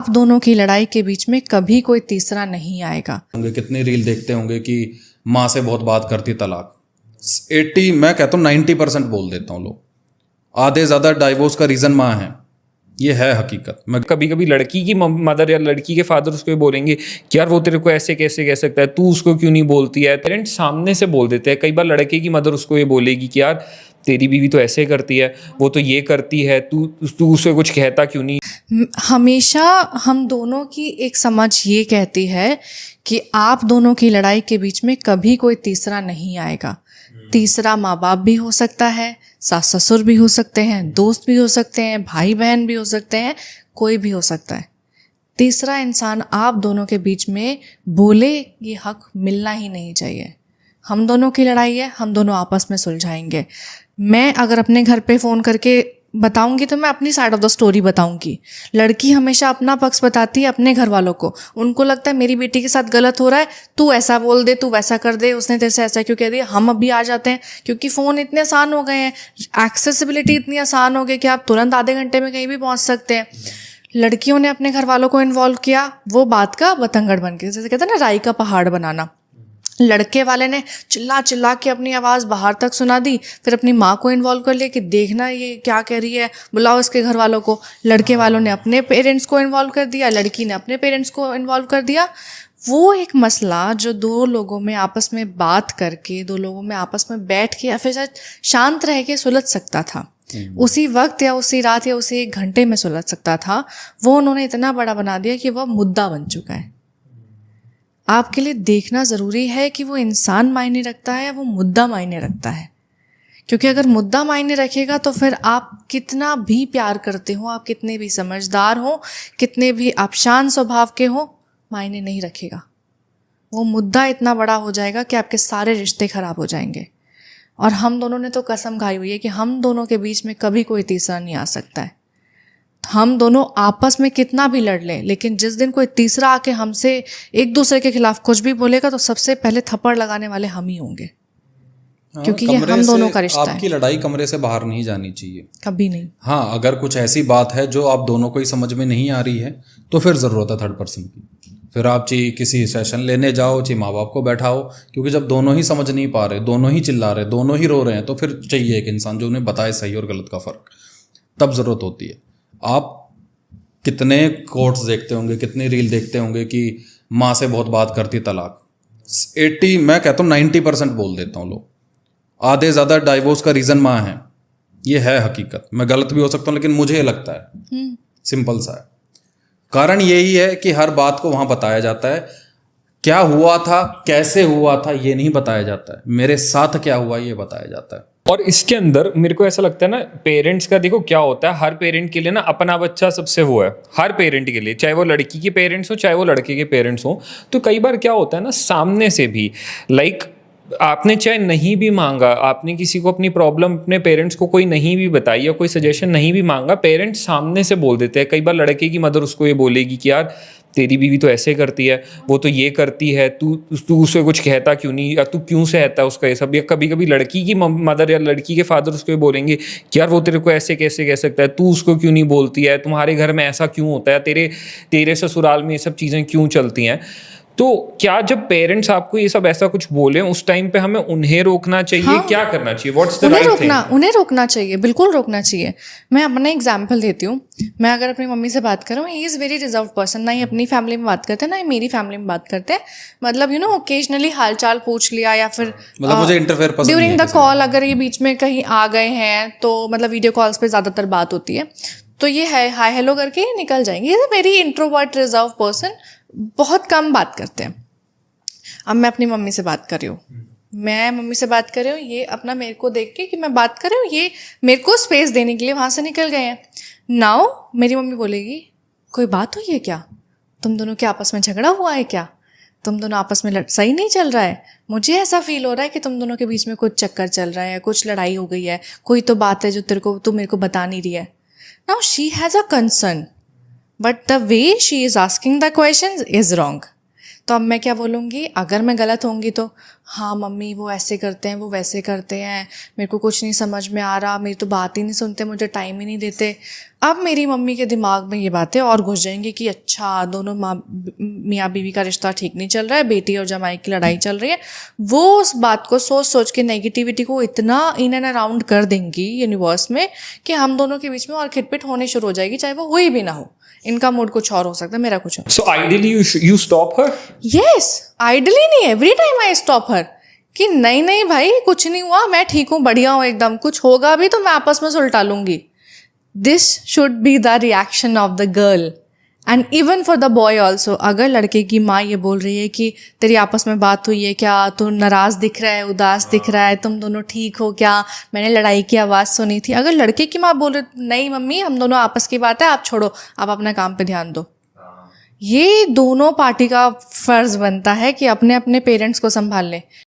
आप दोनों की लड़ाई के बीच में कभी कोई तीसरा नहीं आएगा। कितनी रील देखते होंगे कि माँ से बहुत बात करती तलाक 80 मैं कहता हूँ 90% बोल देता हूँ लोग। आधे ज़्यादा डाइवोर्स का रीज़न माँ है, ये है हकीकत। मैं कभी कभी लड़की की मदर या लड़की के फादर उसको बोलेंगे कि यार वो तेरे को ऐसे कैसे कह सकता है, तू उसको क्यों नहीं बोलती है। पेरेंट्स सामने से बोल देते हैं। कई बार लड़के की मदर उसको ये बोलेगी कि यार तेरी बीवी तो ऐसे करती है, वो तो ये करती है, तू उससे कुछ कहता क्यों नहीं। हमेशा हम दोनों की एक समझ ये कहती है कि आप दोनों की लड़ाई के बीच में कभी कोई तीसरा नहीं आएगा। तीसरा माँ बाप भी हो सकता है, सास ससुर भी हो सकते हैं, दोस्त भी हो सकते हैं, भाई बहन भी हो सकते हैं, कोई भी हो सकता है। तीसरा इंसान आप दोनों के बीच में बोले ये हक मिलना ही नहीं चाहिए। हम दोनों की लड़ाई है, हम दोनों आपस में सुलझाएंगे। मैं अगर अपने घर पे फ़ोन करके बताऊंगी तो मैं अपनी साइड ऑफ द स्टोरी बताऊंगी। लड़की हमेशा अपना पक्ष बताती है अपने घर वालों को। उनको लगता है मेरी बेटी के साथ गलत हो रहा है, तू ऐसा बोल दे, तू वैसा कर दे, उसने तेरे से ऐसा क्यों कह दिया। हम अभी आ जाते हैं क्योंकि फ़ोन इतने आसान हो गए हैं, एक्सेसिबिलिटी इतनी आसान हो गई कि आप तुरंत आधे घंटे में कहीं भी पहुंच सकते हैं। लड़कियों ने अपने घर वालों को इन्वॉल्व किया, वो बात का बतंगड़ बन के, जैसे कहते हैं ना राई का पहाड़ बनाना। लड़के वाले ने चिल्ला चिल्ला के अपनी आवाज़ बाहर तक सुना दी, फिर अपनी माँ को इन्वॉल्व कर लिया कि देखना ये क्या कह रही है, बुलाओ इसके घर वालों को। लड़के वालों ने अपने पेरेंट्स को इन्वॉल्व कर दिया, लड़की ने अपने पेरेंट्स को इन्वॉल्व कर दिया। वो एक मसला जो दो लोगों में आपस में बात करके, दो लोगों में आपस में बैठ के या फिर शायद शांत रह के सुलझ सकता था, उसी वक्त या उसी रात या उसी 1 घंटे में सुलझ सकता था, वो उन्होंने इतना बड़ा बना दिया कि वह मुद्दा बन चुका है। आपके लिए देखना ज़रूरी है कि वो इंसान मायने रखता है या वो मुद्दा मायने रखता है। क्योंकि अगर मुद्दा मायने रखेगा तो फिर आप कितना भी प्यार करते हो, आप कितने भी समझदार हो, कितने भी आप शांत स्वभाव के हो, मायने नहीं रखेगा। वो मुद्दा इतना बड़ा हो जाएगा कि आपके सारे रिश्ते खराब हो जाएंगे। और हम दोनों ने तो कसम खाई हुई है कि हम दोनों के बीच में कभी कोई तीसरा नहीं आ सकता है। हम दोनों आपस में कितना भी लड़ लें, लेकिन जिस दिन कोई तीसरा आके हमसे एक दूसरे के खिलाफ कुछ भी बोलेगा तो सबसे पहले थप्पड़ लगाने वाले हम ही होंगे। क्योंकि ये हम दोनों का रिश्ता है। आपकी लड़ाई कमरे से बाहर नहीं जानी चाहिए, कभी नहीं। हाँ, अगर कुछ ऐसी बात है जो आप दोनों को ही समझ में नहीं आ रही है तो फिर ज़रूरत है थर्ड पर्सन की। फिर आप चाहिए किसी सेशन लेने जाओ, चाहिए माँ बाप को बैठाओ, क्योंकि जब दोनों ही समझ नहीं पा रहे, दोनों ही चिल्ला रहे, दोनों ही रो रहे हैं, तो फिर चाहिए एक इंसान जो उन्हें बताए सही और गलत का फ़र्क। तब ज़रूरत होती है। आप कितने कोट्स देखते होंगे, कितनी रील देखते होंगे कि माँ से बहुत बात करती तलाक 80 मैं कहता हूँ 90% बोल देता हूँ लोग। आधे ज़्यादा डाइवोर्स का रीज़न माँ है, ये है हकीकत। मैं गलत भी हो सकता हूँ लेकिन मुझे ये लगता है, सिंपल सा है। कारण यही है कि हर बात को वहाँ बताया जाता है, क्या हुआ था, कैसे हुआ था, ये नहीं बताया जाता है। मेरे साथ क्या हुआ ये बताया जाता है। और इसके अंदर मेरे को ऐसा लगता है ना, पेरेंट्स का देखो क्या होता है, हर पेरेंट के लिए ना अपना बच्चा सबसे वो है। हर पेरेंट के लिए, चाहे वो लड़की के पेरेंट्स हो चाहे वो लड़के के पेरेंट्स हो, तो कई बार क्या होता है ना, सामने से भी आपने चाहे नहीं भी मांगा, आपने किसी को अपनी प्रॉब्लम अपने पेरेंट्स को कोई नहीं भी बताई या कोई सजेशन नहीं भी मांगा, पेरेंट्स सामने से बोल देते हैं। कई बार लड़के की मदर उसको ये बोलेगी कि यार तेरी बीवी तो ऐसे करती है, वो तो ये करती है, तू उससे कुछ कहता क्यों नहीं, या तू क्यों सहता है उसका ये सब। या कभी कभी लड़की की मदर या लड़की के फादर उसको ये बोलेंगे कि यार वो तेरे को ऐसे कैसे कह सकता है, तू उसको क्यों नहीं बोलती है, तुम्हारे घर में ऐसा क्यों होता है, तेरे ससुराल में ये सब चीज़ें क्यों चलती हैं। तो क्या जब पेरेंट्स आपको ये सब ऐसा कुछ बोले उस टाइम पे हमें उन्हें रोकना चाहिए? हाँ, क्या करना चाहिए? What's the right thing? उन्हें रोकना चाहिए, बिल्कुल रोकना चाहिए। मैं अपना एग्जांपल देती हूँ। मैं अगर अपनी मम्मी से बात करूँ, he is very reserve person, ना ही अपनी फैमिली में बात करते हैं ना ही मेरी फैमिली में बात करते हैं। मतलब ओकेजनली हालचाल पूछ लिया, या फिर मतलब मुझे इंटरफेयर पसंद नहीं है। ड्यूरिंग द कॉल अगर ये बीच में कहीं आ गए हैं तो मतलब वीडियो कॉल्स पे ज़्यादातर बात होती है, तो ये है हाय हेलो करके निकल जाएंगे। Is a very introvert reserve person, बहुत कम बात करते हैं। अब मैं अपनी मम्मी से बात कर रही हूँ, ये अपना मेरे को देख के कि मैं बात कर रही हूँ, ये मेरे को स्पेस देने के लिए वहाँ से निकल गए हैं। नाउ मेरी मम्मी बोलेगी कोई बात हुई है क्या, तुम दोनों के आपस में झगड़ा हुआ है क्या, तुम दोनों आपस में सही नहीं चल रहा है, मुझे ऐसा फील हो रहा है कि तुम दोनों के बीच में कुछ चक्कर चल रहा है, कुछ लड़ाई हो गई है, कोई तो बात है जो तू मेरे को बता नहीं रही है। Now she has a concern, but the way she is asking the question is wrong. तो अब मैं क्या बोलूँगी, अगर मैं गलत होंगी तो हाँ मम्मी वो ऐसे करते हैं, वो वैसे करते हैं, मेरे को कुछ नहीं समझ में आ रहा, मेरी तो बात ही नहीं सुनते, मुझे टाइम ही नहीं देते। अब मेरी मम्मी के दिमाग में ये बातें और घुस जाएंगी कि अच्छा दोनों मियाँ बीवी का रिश्ता ठीक नहीं चल रहा है, बेटी और जमाई की लड़ाई चल रही है। वो उस बात को सोच सोच के नेगेटिविटी को इतना इन एंड अराउंड कर देंगी यूनिवर्स में कि हम दोनों के बीच में और खिटपिट होने शुरू हो जाएगी, चाहे वो हुई भी ना हो। इनका मूड कुछ और हो सकता है, मेरा कुछ और। So ideally you stop her? Yes, ideally नहीं, every time I stop her कि नहीं नहीं भाई कुछ नहीं हुआ, मैं ठीक हूँ, बढ़िया हूँ एकदम, कुछ होगा भी तो मैं आपस में सुलटा लूंगी। This should be the reaction of the girl and even for the boy also. अगर लड़के की माँ ये बोल रही है कि तेरी आपस में बात हुई है क्या, तू नाराज दिख रहा है, उदास दिख रहा है, तुम दोनों ठीक हो क्या, मैंने लड़ाई की आवाज़ सुनी थी। अगर लड़के की माँ बोल रही नहीं मम्मी हम दोनों आपस की बात है, आप छोड़ो, आप अपने काम पे ध्यान दो, ये दोनों पार्टी का फर्ज बनता है कि अपने अपने पेरेंट्स को संभाल लें।